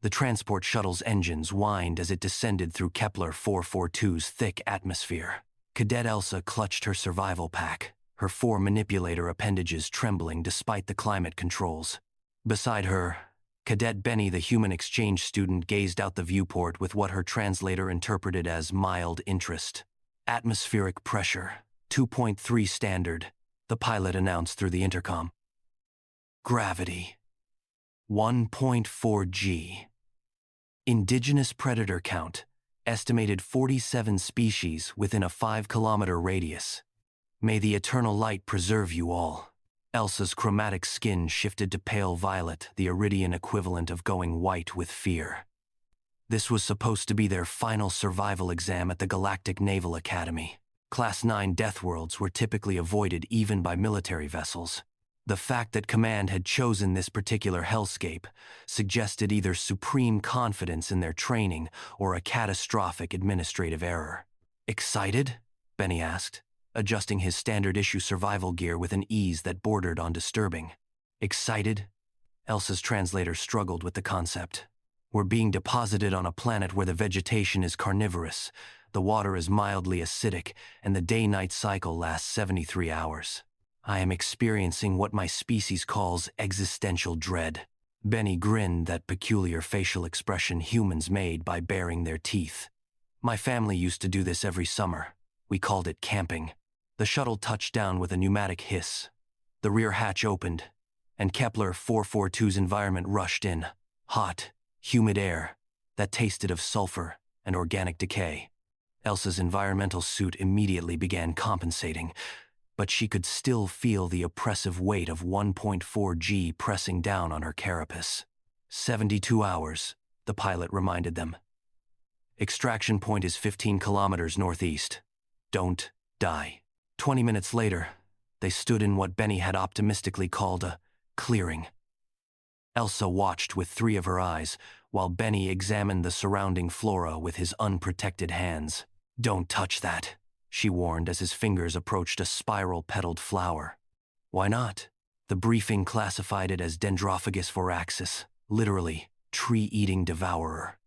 The transport shuttle's engines whined as it descended through Kepler 442's thick atmosphere. Cadet Elsa clutched her survival pack, her 4 manipulator appendages trembling despite the climate controls. Beside her, Cadet Benny, the human exchange student, gazed out the viewport with what her translator interpreted as mild interest. Atmospheric pressure, 2.3 standard, the pilot announced through the intercom. Gravity, 1.4 G. Indigenous predator count, estimated 47 species within a 5-kilometer radius. May the eternal light preserve you all. Elsa's chromatic skin shifted to pale violet, the Iridian equivalent of going white with fear. This was supposed to be their final survival exam at the Galactic Naval Academy. Class-9 Deathworlds were typically avoided even by military vessels. The fact that Command had chosen this particular hellscape suggested either supreme confidence in their training or a catastrophic administrative error. Excited? Benny asked, adjusting his standard-issue survival gear with an ease that bordered on disturbing. Excited? Elsa's translator struggled with the concept. We're being deposited on a planet where the vegetation is carnivorous, the water is mildly acidic, and the day-night cycle lasts 73 hours. I am experiencing what my species calls existential dread. Benny grinned, that peculiar facial expression humans made by baring their teeth. My family used to do this every summer. We called it camping. The shuttle touched down with a pneumatic hiss. The rear hatch opened, and Kepler 442's environment rushed in. Hot, humid air that tasted of sulfur and organic decay. Elsa's environmental suit immediately began compensating, but she could still feel the oppressive weight of 1.4 G pressing down on her carapace. 72 hours, the pilot reminded them. Extraction point is 15 kilometers northeast. Don't die. 20 minutes later, they stood in what Benny had optimistically called a clearing. Elsa watched with 3 of her eyes, while Benny examined the surrounding flora with his unprotected hands. Don't touch that, she warned as his fingers approached a spiral-petaled flower. Why not? The briefing classified it as Dendrophagus voraxis, literally, tree-eating devourer.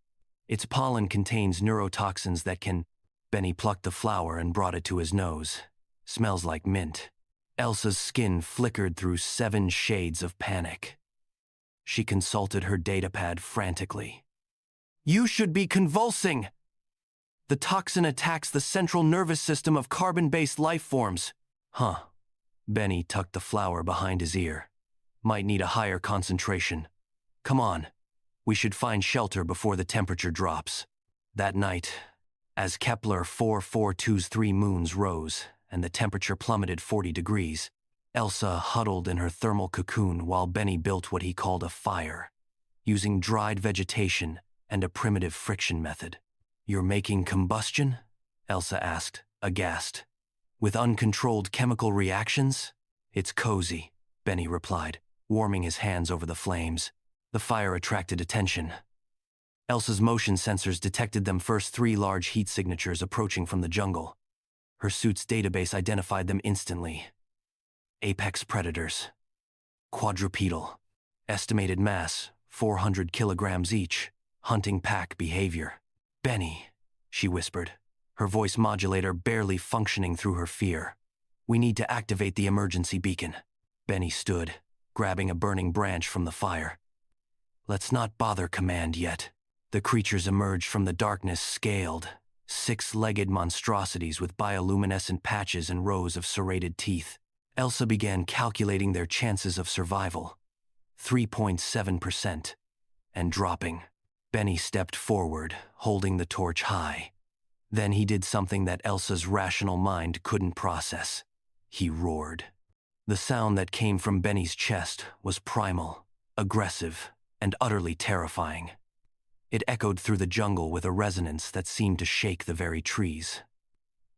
Its pollen contains neurotoxins that can... Benny plucked the flower and brought it to his nose. Smells like mint. Elsa's skin flickered through 7 shades of panic. She consulted her datapad frantically. You should be convulsing! The toxin attacks the central nervous system of carbon-based life forms. Huh. Benny tucked the flower behind his ear. Might need a higher concentration. Come on. We should find shelter before the temperature drops. That night, as Kepler 442's 3 moons rose and the temperature plummeted 40 degrees, Elsa huddled in her thermal cocoon while Benny built what he called a fire, using dried vegetation and a primitive friction method. You're making combustion? Elsa asked, aghast. With uncontrolled chemical reactions? It's cozy, Benny replied, warming his hands over the flames. The fire attracted attention. Elsa's motion sensors detected them first 3 large heat signatures approaching from the jungle. Her suit's database identified them instantly. Apex predators. Quadrupedal. Estimated mass, 400 kilograms each. Hunting pack behavior. Benny, she whispered, her voice modulator barely functioning through her fear. We need to activate the emergency beacon. Benny stood, grabbing a burning branch from the fire. Let's not bother Command yet. The creatures emerged from the darkness scaled, 6-legged monstrosities with bioluminescent patches and rows of serrated teeth. Elsa began calculating their chances of survival. 3.7%. And dropping. Benny stepped forward, holding the torch high. Then he did something that Elsa's rational mind couldn't process. He roared. The sound that came from Benny's chest was primal, aggressive, and utterly terrifying. It echoed through the jungle with a resonance that seemed to shake the very trees.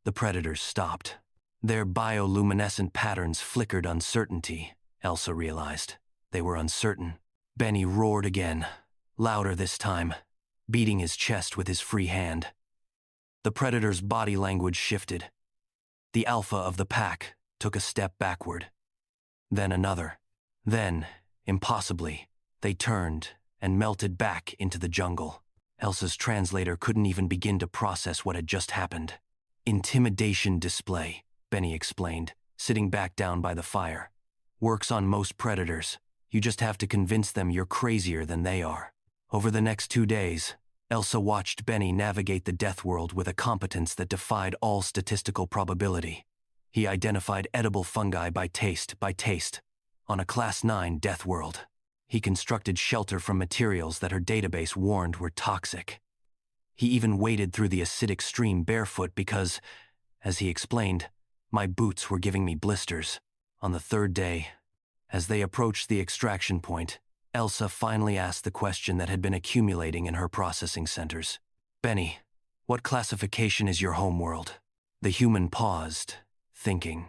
The predators stopped. Their bioluminescent patterns flickered uncertainty, Elsa realized. They were uncertain. Benny roared again, louder this time, beating his chest with his free hand. The predator's body language shifted. The alpha of the pack took a step backward. Then another. Then, impossibly, they turned and melted back into the jungle. Elsa's translator couldn't even begin to process what had just happened. Intimidation display, Benny explained, sitting back down by the fire. Works on most predators. You just have to convince them you're crazier than they are. Over the next 2 days, Elsa watched Benny navigate the Deathworld with a competence that defied all statistical probability. He identified edible fungi by taste, on a Class-9 Deathworld. He constructed shelter from materials that her database warned were toxic. He even waded through the acidic stream barefoot because, as he explained, my boots were giving me blisters. On the 3rd day, as they approached the extraction point, Elsa finally asked the question that had been accumulating in her processing centers. Benny, what classification is your homeworld? The human paused, thinking.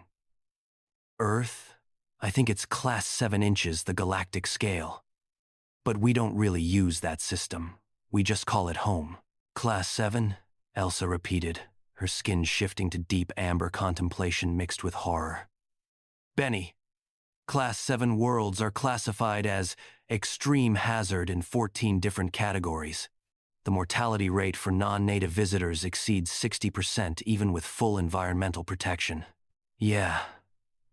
Earth? I think it's Class 7 inches, the galactic scale. But we don't really use that system. We just call it home. Class 7? Elsa repeated, her skin shifting to deep amber contemplation mixed with horror. Benny, Class 7 worlds are classified as extreme hazard in 14 different categories. The mortality rate for non-native visitors exceeds 60% even with full environmental protection. Yeah,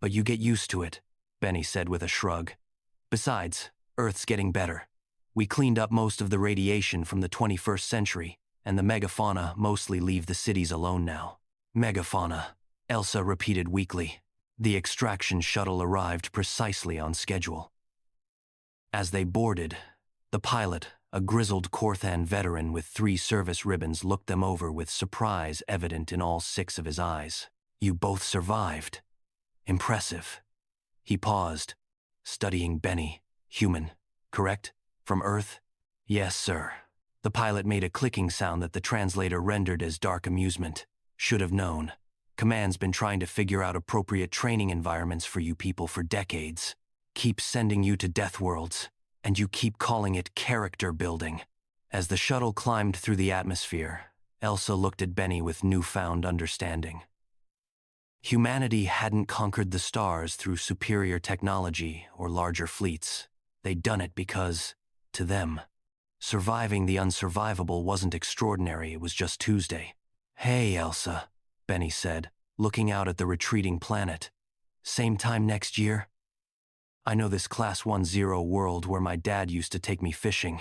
but you get used to it, Benny said with a shrug. Besides, Earth's getting better. We cleaned up most of the radiation from the 21st century, and the megafauna mostly leave the cities alone now. Megafauna, Elsa repeated weakly. The extraction shuttle arrived precisely on schedule. As they boarded, the pilot, a grizzled Korthan veteran with 3 service ribbons, looked them over with surprise evident in all 6 of his eyes. You both survived. Impressive. He paused, studying Benny. Human, correct? From Earth? Yes, sir. The pilot made a clicking sound that the translator rendered as dark amusement. Should have known. Command's been trying to figure out appropriate training environments for you people for decades. Keep sending you to Deathworlds, and you keep calling it character building. As the shuttle climbed through the atmosphere, Elsa looked at Benny with newfound understanding. Humanity hadn't conquered the stars through superior technology or larger fleets. They'd done it because, to them, surviving the unsurvivable wasn't extraordinary, it was just Tuesday. Hey, Elsa, Benny said, looking out at the retreating planet. Same time next year? I know this Class 10 world where my dad used to take me fishing.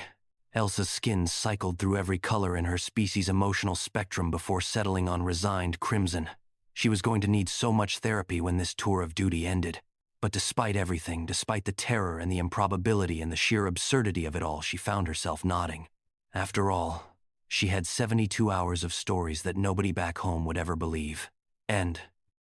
Elsa's skin cycled through every color in her species' emotional spectrum before settling on resigned crimson. She was going to need so much therapy when this tour of duty ended. But despite everything, despite the terror and the improbability and the sheer absurdity of it all, she found herself nodding. After all, she had 72 hours of stories that nobody back home would ever believe. And,